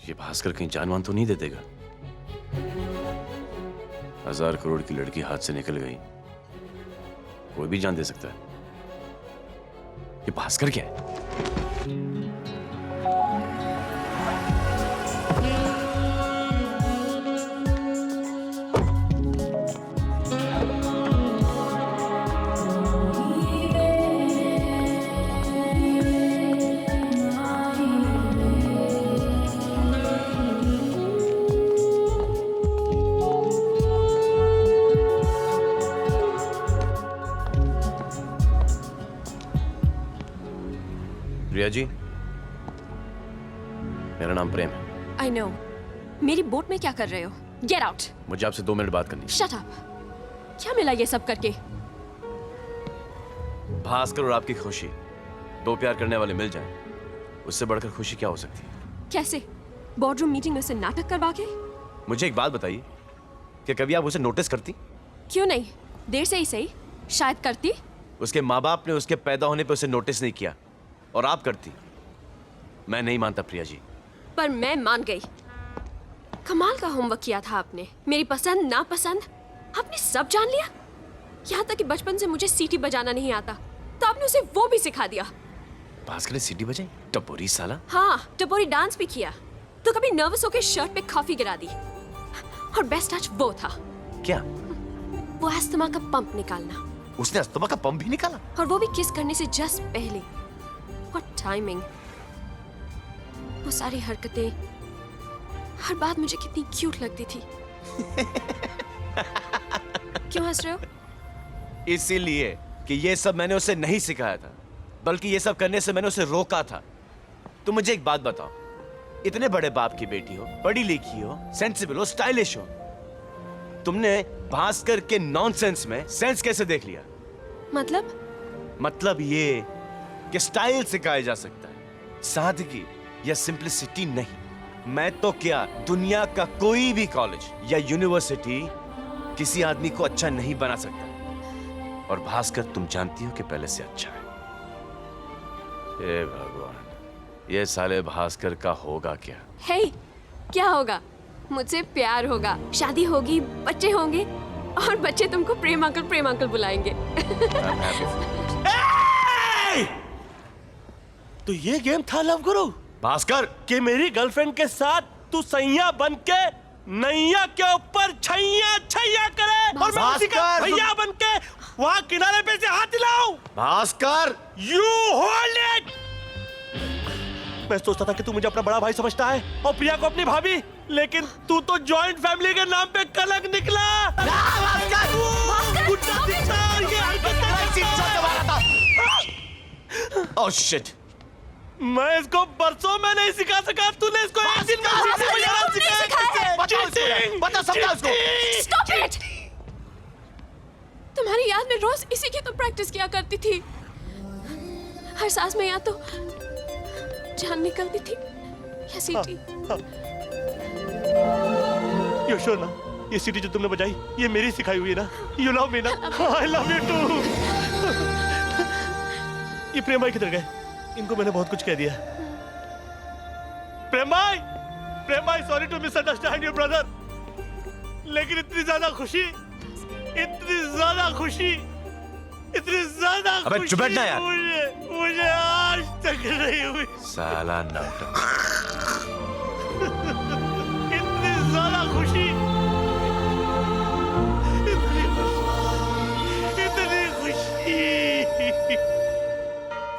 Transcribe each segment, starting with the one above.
ये भास्कर कहीं जानवान तो नहीं दे देगा? 1000 करोड़ की लड़की हाथ से निकल गई, कोई भी जान दे सकता है। ये भास्कर क्या है? प्रिया जी, मेरा नाम प्रेम है। I know. मेरी बोट में क्या कर रहे हो? Get out. मुझे आपसे 2 मिनट बात करनी है। Shut up. क्या मिला ये सब करके? भास्कर और आपकी खुशी, 2 प्यार करने वाले मिल जाएं, उससे बढ़कर खुशी क्या हो सकती है? कैसे? बोर्डरूम मीटिंग में से नाटक करवा के? मुझे एक बात बताइए कि कभी आप उसे नोटिस करती? क्यों नहीं? देर से ही सही, शायद करती। उसके माँ बाप ने उसके पैदा होने पे उसे नोटिस नहीं किया और आप करती। मैं नहीं मानता प्रिया जी। पर मैं मान गई। कमाल का होमवर्क किया था आपने। मेरी पसंद नापसंद आपने सब जान लिया। यहाँ तक कि बचपन से मुझे सीटी बजाना नहीं आता, तो आपने उसे वो भी सिखा दिया। भास्कर ने सीटी बजाई? टपोरी साला। हाँ, टपोरी डांस भी किया। तो कभी नर्वस होकर शर्ट पे कॉफी गिरा दी। और बेस्ट टच वो था। क्या? वो अस्थमा का पंप निकालना। उसने अस्थमा का पंप भी निकाला? और वो भी किस करने से जस्ट पहले। What timing. वो सारी हरकतें, हर बात मुझे कितनी क्यूट लगती थी। क्यों हंस रहे हो? इसीलिए कि ये सब मैंने उसे नहीं सिखाया था, बल्कि ये सब करने से मैंने उसे रोका था। तो मुझे एक बात बताओ, इतने बड़े बाप की बेटी हो, पढ़ी लिखी हो, सेंसिबल हो, स्टाइलिश हो, तुमने भास्कर के नॉनसेंस में सेंस कैसे देख लिया? मतलब ये कि स्टाइल सिखाया जा सकता है, सादगी या सिंप्लिसिटी नहीं। मैं तो क्या, दुनिया का कोई भी कॉलेज या यूनिवर्सिटी किसी आदमी को अच्छा नहीं बना सकता। और भास्कर तुम जानती हो कि पहले से अच्छा है। हे भगवान, ये साले भास्कर का होगा क्या? हे, क्या होगा? मुझसे प्यार होगा, शादी होगी, बच्चे होंगे और बच्चे तुमको प्रेम अंकल बुलाएंगे। I'm happy for you. तो ये गेम था लव गुरु भास्कर, कि मेरी गर्लफ्रेंड के साथ तू सैया बन के नैया के ऊपर छैया छैया करे और मैं उसी का भास्कर, भैया बन के वहां किनारे पे से हाथ हिलाऊं। Bhaskar, you hold it. मैं सोचता था कि तू मुझे अपना बड़ा भाई समझता है और प्रिया को अपनी भाभी, लेकिन तू तो जॉइंट फैमिली के नाम पे कलंक निकला। ओह शिट, मैं इसको बरसों में नहीं सिखा सका, तूने इसको एक दिन में सीटी बजाना सिखाया। बता समझा उसको। Stop it! तुम्हारी याद में रोज इसी की तो प्रैक्टिस किया करती थी। हर सांस में या तो जान निकलती थी या सीटी। यू श्योर ना? ये सीटी जो तुमने बजाई ये मेरी सिखाई हुई है ना? यू लव मी ना? I love you too. ये प्रेम भाई किधर गए? इनको मैंने बहुत कुछ कह दिया। प्रेम भाई, sorry to misunderstand your brother, लेकिन इतनी ज्यादा खुशी अबे चुप बैठ ना यार। मुझे आज तक नहीं हुई। साला नाटक। इतनी ज्यादा खुशी।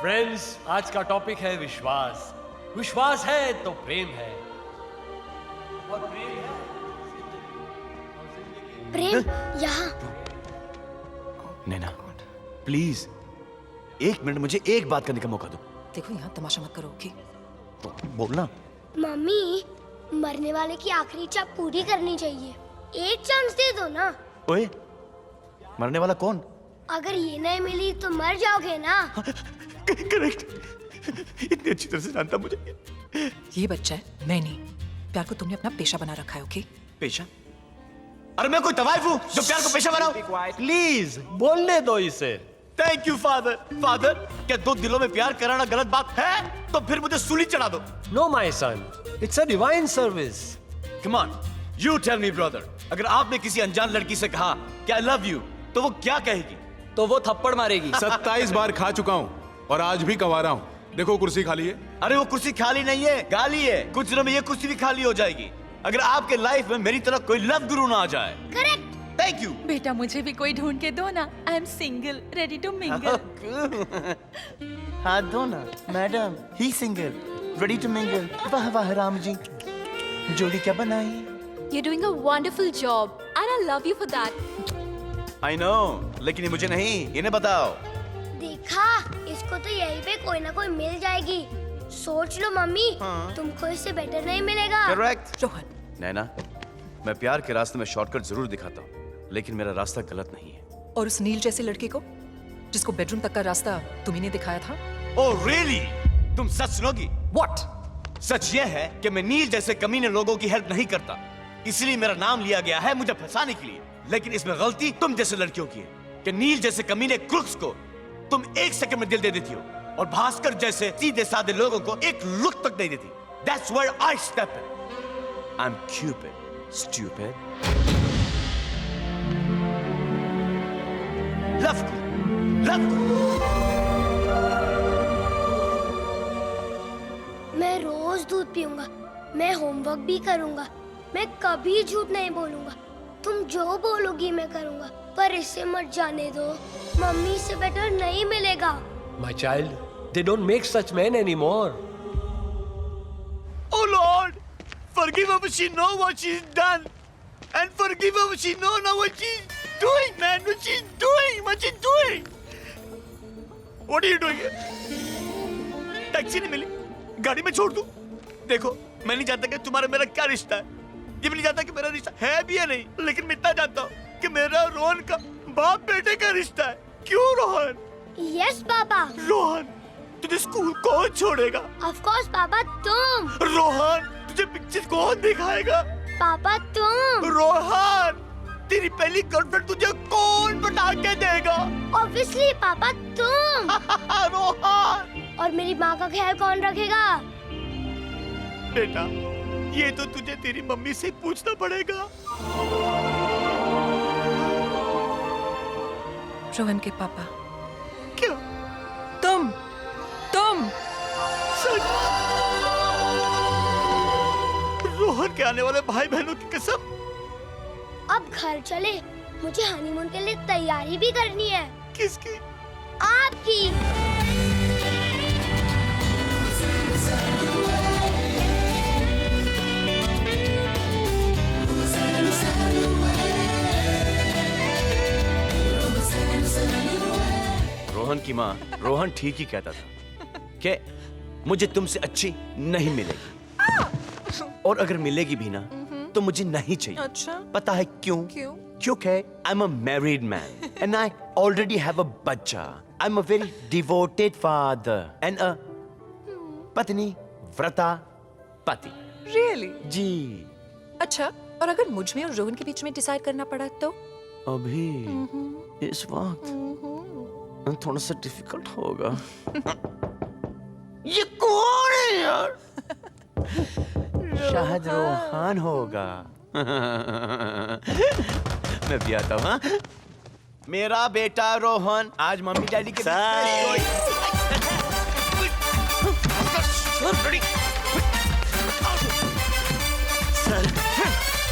फ्रेंड्स, आज का टॉपिक है विश्वास। विश्वास है तो प्रेम है, और प्रेम है प्रेम यहाँ। नैना, प्लीज 1 मिनट मुझे एक बात करने का मौका दो। देखो यहाँ तमाशा मत करो, ओके? बोलना। मम्मी, मरने वाले की आखिरी इच्छा पूरी करनी चाहिए। एक चांस दे दो ना। ओए, मरने वाला कौन? अगर ये नहीं मिली तो मर जाओगे ना। करेक्ट। इतनी अच्छी तरह से जानता मुझे। ये बच्चा है, मैं नहीं। प्यार को तुमने अपना पेशा बना रखा है, ओके? पेशा? अरे मैं कोई तवाइफ हूँ जो प्यार को पेशा बनाऊं? प्लीज बोलने दो इसे। Thank you father. फादर, क्या दो दिलों में प्यार कराना गलत बात है? तो फिर मुझे सूली चढ़ा दो। No, my son. It's a divine service. Come on, you tell me brother, अगर आपने किसी अनजान लड़की से कहा कि I love you, तो वो क्या कहेगी? तो वो थप्पड़ मारेगी। 27 बार खा चुका हूँ और आज भी कवा रहा हूँ। देखो कुर्सी खाली है। अरे वो कुर्सी खाली नहीं है, गाली है। कुछ दिनों में ये कुर्सी भी खाली हो जाएगी अगर आपके लाइफ में मेरी तरह कोई लव गुरु ना आ जाए। करेक्ट। Thank you. बेटा मुझे भी कोई ढूंढ के दो ना। I am single, ready to mingle. हाथ दो ना madam, he single, ready to mingle. वाह वाह राम जी, जोड़ी क्या बनाई? You're doing a wonderful job and I love you for that. I know, लेकिन ये मुझे नहीं, इन्हें बताओ। देखा, इसको तो यहीं पे कोई ना कोई मिल जाएगी। सोच लो मम्मी, तुमको इससे बेटर नहीं मिलेगा। करेक्ट। रोहन, नैना, मैं प्यार के रास्ते में शॉर्टकट जरूर दिखाता हूँ, लेकिन मेरा रास्ता गलत नहीं है। और उस नील जैसे लड़के को जिसको बेडरूम तक का रास्ता तुम्ही ने दिखाया था? Oh really? तुम सच सुनोगी? व्हाट? सच ये है कि मैं नील जैसे कमीने लोगों की हेल्प नहीं करता, इसलिए मेरा नाम लिया गया है मुझे फंसाने के लिए। लेकिन इसमें गलती तुम जैसे लड़कियों की है कि नील जैसे कमीने क्रुक्स को तुम 1 सेकंड में दिल दे देती हो और भास्कर जैसे सीधे साधे लोगों को एक लुक तक नहीं देती। That's where I step in. I'm Cupid, stupid. Love you, love you. मैं रोज दूध पीऊंगा, मैं होमवर्क भी करूंगा, मैं कभी झूठ नहीं बोलूंगा। तुम जो बोलोगी मैं करूंगा, पर इससे मत जाने दो, मम्मी से बेटर नहीं मिलेगा। My child, they don't make such men anymore. Oh Lord, forgive her, she know what she's done, and forgive her, she know now what she's doing, man. What she's doing. What are you doing? Taxi नहीं मिली, गाड़ी में छोड़ दूं? देखो, मैं नहीं जानता कि तुम्हारा मेरा क्या रिश्ता है, ये भी नहीं जानता कि मेरा रिश्ता है भी या नहीं, लेकिन मैं इतना जानता हूँ कि मेरा रोहन का बाप बेटे का रिश्ता है। क्यों रोहन? Yes papa. रोहन, तुझे स्कूल कौन छोड़ेगा? ऑफ कोर्स पापा, तुम। रोहन, तुझे पिक्चर कौन दिखाएगा? पापा तुम। रोहन, तेरी पहली गर्लफ्रेंड तुझे कौन बता के देगा? ऑब्वियसली पापा तुम। रोहन, और मेरी माँ का ख्याल कौन रखेगा? बेटा, ये तो तुझे तेरी मम्मी से पूछना पड़ेगा। रोहन के पापा। क्या? तुम सच? रोहन के आने वाले भाई बहनों की कसम। अब घर चले, मुझे हनीमून के लिए तैयारी भी करनी है। किसकी? आपकी। रोहन की माँ, रोहन ठीक ही कहता था कि मुझे तुमसे अच्छी नहीं मिलेगी, और अगर मिलेगी भी ना तो मुझे नहीं चाहिए। अच्छा, पता है क्यों? क्योंकि I'm a married man and I already have a बच्चा। I'm a very devoted father and a पत्नी व्रता पति। रियली? जी। अच्छा, और अगर मुझ में और रोहन के बीच में डिसाइड करना पड़ा तो? अभी इस वक्त थोड़ा सा डिफिकल्ट होगा। ये कौन है यार? शायद रोहन होगा। मैं भी आता हूँ। हाँ? मेरा बेटा रोहन आज मम्मी डैडी के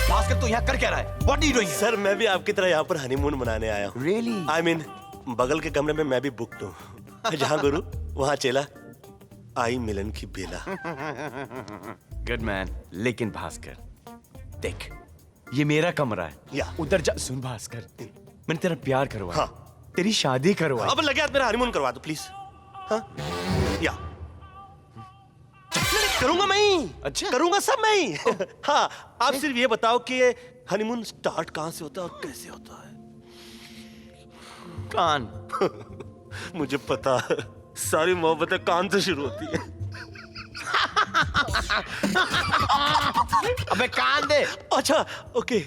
भास्कर, तू यहाँ कर क्या रहा है? What are you doing? Sir, मैं भी आपकी तरह यहाँ पर हनीमून मनाने आया हूँ। Really? I mean, बगल के कमरे में मैं भी बुकड हूँ। जहाँ गुरु वहाँ चेला, आई मिलन की बेला। Good man. लेकिन भास्कर देख, ये मेरा कमरा है। या। उधर जा। सुन भास्कर, मैंने तेरा प्यार करवाया। हाँ। तेरी शादी करवाई। अब लगे हाथ मेरा हनीमून करवा दो प्लीज। हाँ? या करूंगा मैं ही। अच्छा। करूंगा सब मैं ही। हाँ, आप सिर्फ ये बताओ कि ये हनीमून स्टार्ट कहाँ से होता है और कैसे होता है? कान। मुझे पता है, सारी मोहब्बतें कान से शुरू होती है। अबे कान दे। अच्छा, ओके।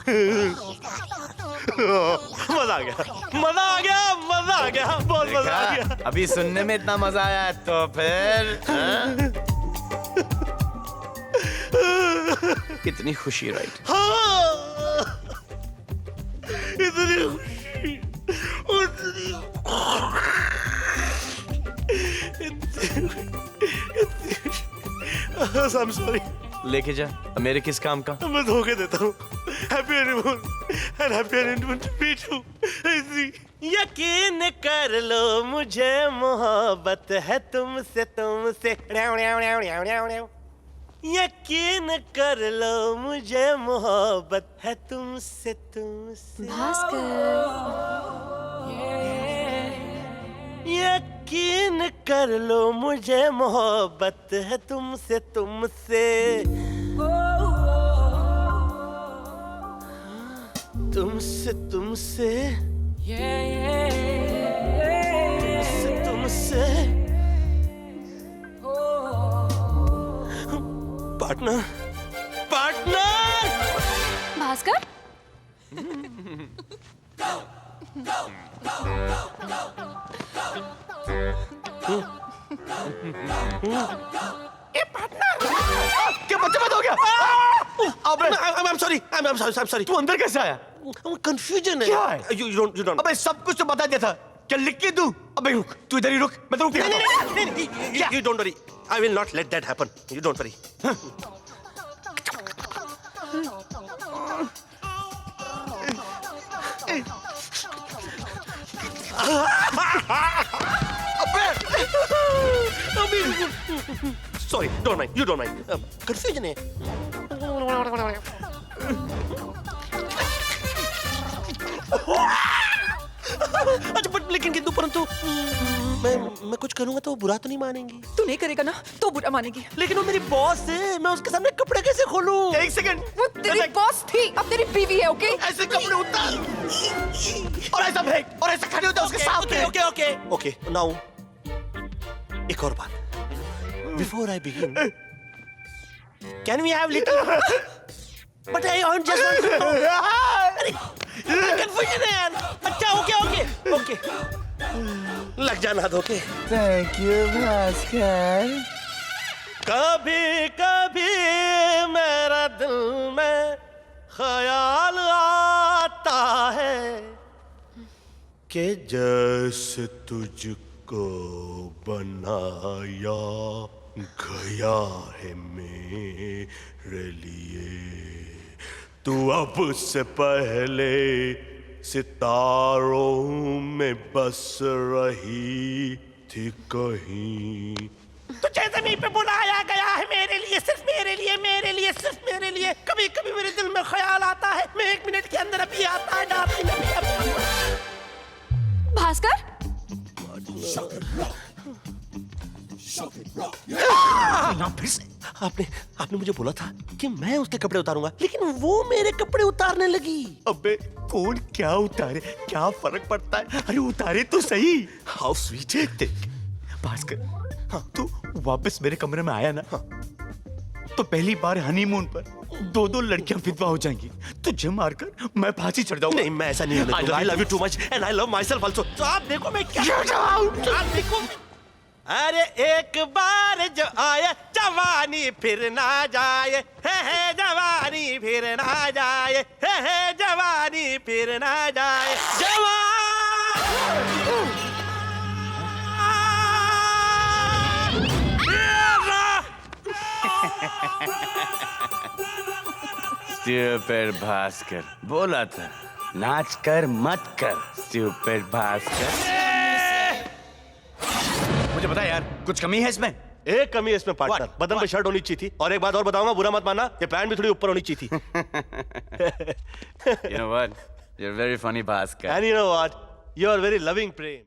मजा आ गया, मजा आ गया, मजा आ गया, बहुत मजा आ गया। देखा? अभी सुनने में इतना मजा आया तो फिर हाँ? कितनी खुशी, राइट? हाँ, इतनी खुशी, उतनी I'm sorry. लेके जा मेरे किस काम का? मैं धोखे देता हूँ। Happy honeymoon and happy honeymoon to me too. यकीन कर लो मुझे मोहब्बत है तुमसे तुमसे। यकीन कर लो मुझे मोहब्बत है तुमसे तुमसे। यकीन कर लो मुझे मोहब्बत है तुमसे तुमसे। तुमसे तुमसे तुमसे तुमसे। Partner, partner. भास्कर, क्या बच्चा बंद हो गया? I'm sorry, I'm sorry. तू अंदर कैसे आया? कंफ्यूजन है। क्या है? You don't. अबे सब कुछ तो बता दिया था। क्या लिख के दूं? अबे रुक, तू इधर ही रुक, मैं तो रुक दिखाता हूं। You don't worry. I will not let that happen. You don't worry. Sorry, don't mind. You don't mind. Confusion है। अच्छा बट लेकिन किंतु परंतु मैं कुछ करूंगा तो वो बुरा तो नहीं मानेंगी। तू नहीं करेगा ना तो बुरा मानेगी। लेकिन वो मेरी बॉस है, मैं उसके सामने कपड़े कैसे खोलूं? एक सेकंड, वो तेरी बॉस थी, अब तेरी बीवी है, ओके? ऐसे कपड़े उतार और ऐसा फेंक और ऐसा खड़े होते उसके सामने। ओके नाउ एक और बात। Before I begin, can we have little? But I just want to know. Confusion है यार। अच्छा ओके लग जाना दो। Okay thank you Bhaskar. कभी कभी मेरा दिल में ख्याल आता है कि जैसे तुझको बनाया गया है मेरे लिए। तू अब से पहले सितारों में बस रही थी कहीं। तुझे जमीन पे बुलाया गया है मेरे लिए, सिर्फ मेरे लिए, मेरे लिए, सिर्फ मेरे लिए। कभी कभी मेरे दिल में ख्याल आता है, मैं 1 मिनट के अंदर अभी आता है, डार्लिंग अभी। भास्कर, फिर से आपने मुझे बोला था कि मैं उसके कपड़े उतारूंगा, लेकिन वो मेरे कपड़े उतारने लगी। अबे कौन क्या उतारे, क्या फर्क पड़ता है? अरे उतारे तो सही। हाउ स्वीट है। देख भास्कर, हाँ तू वापस मेरे कमरे में आया ना, हाँ, तो पहली बार हनीमून पर 2 लड़कियां विधवा हो जाएंगी। तुझे मारकर मैं फांसी चढ़ जाऊंगा। नहीं मैं ऐसा नहीं होने दूंगा। I love you too much and I love myself also। तो आप देखो मैं क्या। आप देखो। अरे एक बार जो आए जवानी फिर ना जाए, है जवानी फिर ना जाए, है जवानी फिर ना जाए। स्टूपिड भास्कर, बोला था नाच कर मत कर। स्टूपिड भास्कर, मुझे बता यार, कुछ कमी है इसमें? एक कमी है इसमें पार्टनर, बदन पे शर्ट होनी चाहिए थी। और एक बात और बताऊंगा, बुरा मत मानना, ये पैंट भी थोड़ी ऊपर होनी चाहिए थी। You know what? You're very funny, Bhaskar. And you know what? You are very loving, Prem.